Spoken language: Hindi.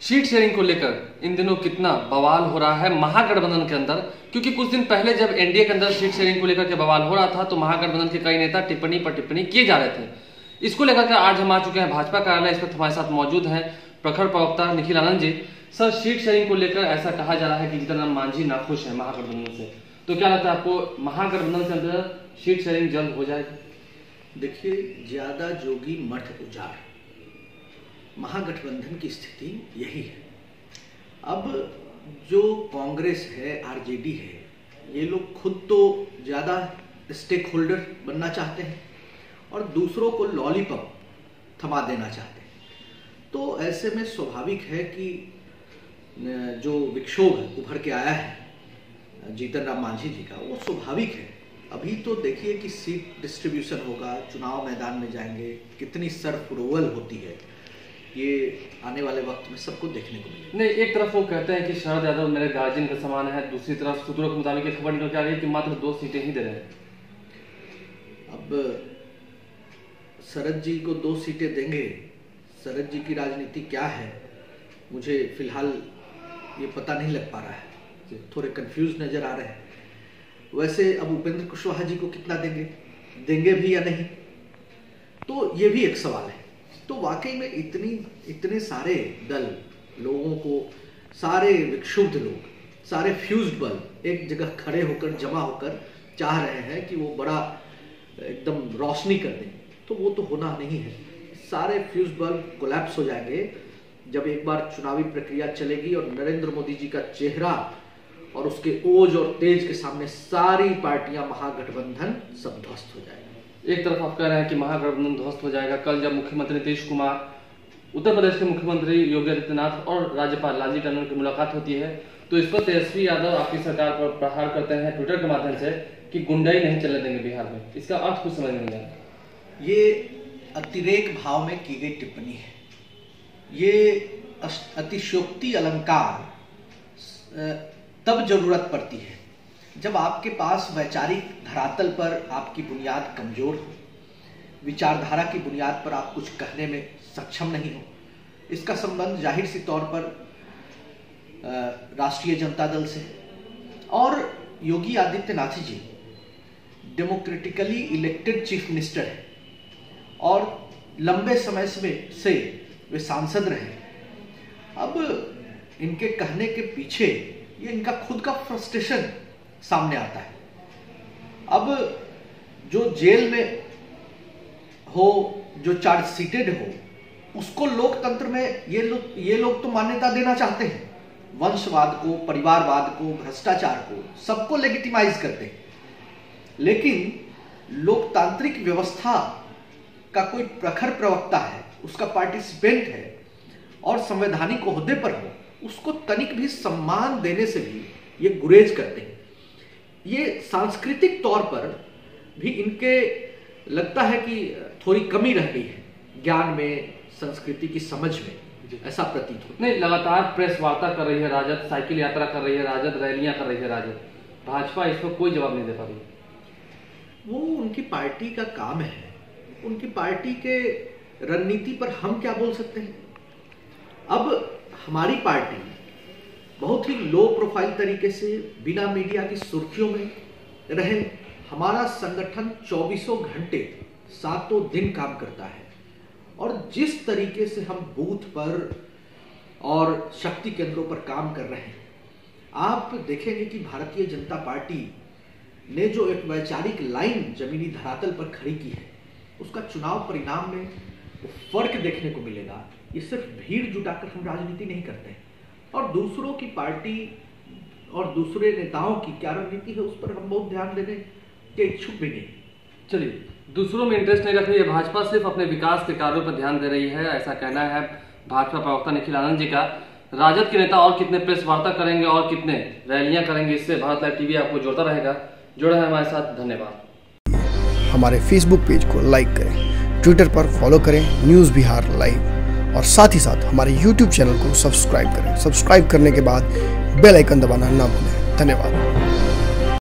सीट शेयरिंग को लेकर इन दिनों कितना बवाल हो रहा है महागठबंधन के अंदर, क्योंकि कुछ दिन पहले जब एनडीए के अंदर सीट शेयरिंग को लेकर के बवाल हो रहा था तो महागठबंधन के कई नेता टिप्पणी पर टिप्पणी किए जा रहे थे। इसको लेकर के आज हम आ चुके हैं भाजपा कार्यालय। इस वक्त हमारे साथ मौजूद हैं प्रखर प्रवक्ता Nikhil Anand ji. Sir, seat sharing को लेकर ऐसा कहा जा रहा है कि जीतन राम मांझी नाखुश है महागठबंधन से, तो क्या लगता है आपको महागठबंधन के अंदर सीट शेयरिंग जल्द हो जाएगी? देखिए, ज्यादा जोगी मठ उजाड़, महागठबंधन की स्थिति यही है। अब जो कांग्रेस है, आरजेडी है, ये लोग खुद तो ज्यादा स्टेक होल्डर बनना चाहते हैं और दूसरों को लॉलीपॉप थमा देना चाहते हैं। तो ऐसे में स्वाभाविक है कि जो विक्षोभ उभर के आया है जीतन राम मांझी जी का, वो स्वाभाविक है। अभी तो देखिए कि सीट डिस्ट्रीब्यूशन होगा, चुनाव मैदान में जाएंगे, कितनी सरफरोवल होती है, ये आने वाले वक्त में सबको देखने को मिलेगा। नहीं, एक तरफ वो कहते हैं कि शरद यादव मेरे गार्जियन का समान है, दूसरी तरफ सूत्रों के मुताबिक एक खबर निकल के आ रही है कि मात्र 2 सीटें ही दे रहे हैं। अब शरद जी को 2 सीटें देंगे, शरद जी की राजनीति क्या है मुझे फिलहाल ये पता नहीं लग पा रहा है, थोड़े कंफ्यूज नजर आ रहे हैं। वैसे अब उपेंद्र कुशवाहा जी को कितना देंगे भी या नहीं, तो ये भी एक सवाल है। तो वाकई में इतने सारे दल, लोगों को, सारे विक्षुब्ध लोग, सारे फ्यूज्ड बल्ब एक जगह खड़े होकर, जमा होकर चाह रहे हैं कि वो बड़ा एकदम रोशनी कर दें, तो वो तो होना नहीं है। सारे फ्यूज्ड बल्ब कोलैप्स हो जाएंगे जब एक बार चुनावी प्रक्रिया चलेगी और नरेंद्र मोदी जी का चेहरा और उसके ओज और तेज के सामने सारी पार्टियां, महागठबंधन सब ध्वस्त हो जाएगा। एक तरफ आप कह रहे हैं कि महागठबंधन ध्वस्त हो जाएगा। कल जब मुख्यमंत्री नीतीश कुमार, उत्तर प्रदेश के मुख्यमंत्री योगी आदित्यनाथ और राज्यपाल लालजी टंडन की मुलाकात होती है, तो इस पर तेजस्वी यादव आपकी सरकार पर प्रहार करते हैं ट्विटर के माध्यम से कि गुंडाई नहीं चलने देंगे बिहार में। इसका अर्थ कुछ समझ नहीं आया। ये अतिरेक भाव में की गई टिप्पणी है। ये अतिशयोक्ति अलंकार तब जरूरत पड़ती है जब आपके पास वैचारिक धरातल पर आपकी बुनियाद कमजोर हो, विचारधारा की बुनियाद पर आप कुछ कहने में सक्षम नहीं हो। इसका संबंध जाहिर सी तौर पर राष्ट्रीय जनता दल से, और Yogi Adityanath ji democratically elected chief minister है और लंबे समय से वे सांसद रहे। अब इनके कहने के पीछे ये इनका खुद का फ्रस्ट्रेशन सामने आता है। अब जो जेल में हो, जो चार्ज सीटेड हो, उसको लोकतंत्र में ये लोग तो मान्यता देना चाहते हैं। वंशवाद को, परिवारवाद को, भ्रष्टाचार को, सबको लेगिटिमाइज करते हैं। लेकिन लोकतांत्रिक व्यवस्था का कोई प्रखर प्रवक्ता है, उसका पार्टिसिपेंट है और संवैधानिक ओहदे पर हो, उसको तनिक भी सम्मान देने से भी ये गुरेज करते हैं। ये सांस्कृतिक तौर पर भी इनके लगता है कि थोड़ी कमी रह गई है ज्ञान में, संस्कृति की समझ में, ऐसा प्रतीत होता है। नहीं, लगातार प्रेस वार्ता कर रही है राजद, साइकिल यात्रा कर रही है राजद, रैलियां कर रही है राजद, भाजपा इस पर कोई जवाब नहीं दे पा रही। वो उनकी पार्टी का काम है, उनकी पार्टी के रणनीति पर हम क्या बोल सकते हैं। अब हमारी पार्टी बहुत ही लो प्रोफाइल तरीके से, बिना मीडिया की सुर्खियों में रहे। हमारा संगठन 24 घंटे 7 दिन काम करता है और जिस तरीके से हम बूथ पर और शक्ति केंद्रों पर काम कर रहे हैं, आप देखेंगे कि भारतीय जनता पार्टी ने जो एक वैचारिक लाइन जमीनी धरातल पर खड़ी की है, उसका चुनाव परिणाम में फर्क देखने को मिलेगा। ये सिर्फ भीड़ जुटाकर हम राजनीति नहीं करते हैं, और दूसरों की पार्टी और दूसरे नेताओं की क्या रणनीति है उस पर हम बहुत ध्यान देने के इच्छुक भी नहीं। चलिए, दूसरों में इंटरेस्ट नहीं रख रही है भाजपा, सिर्फ अपने विकास के कार्यों पर ध्यान दे रही है, ऐसा कहना है भाजपा प्रवक्ता निखिल आनंद जी का। राजद के नेता और कितने प्रेस वार्ता करेंगे और कितने रैलियां करेंगे, इससे भारत लाइव टीवी आपको जोड़ता रहेगा। जुड़े हैं हमारे साथ, धन्यवाद। हमारे फेसबुक पेज को लाइक करें, ट्विटर पर फॉलो करें न्यूज़ बिहार लाइव, और साथ ही साथ हमारे यूट्यूब चैनल को सब्सक्राइब करें। सब्सक्राइब करने के बाद बेल आइकन दबाना ना भूलें। धन्यवाद।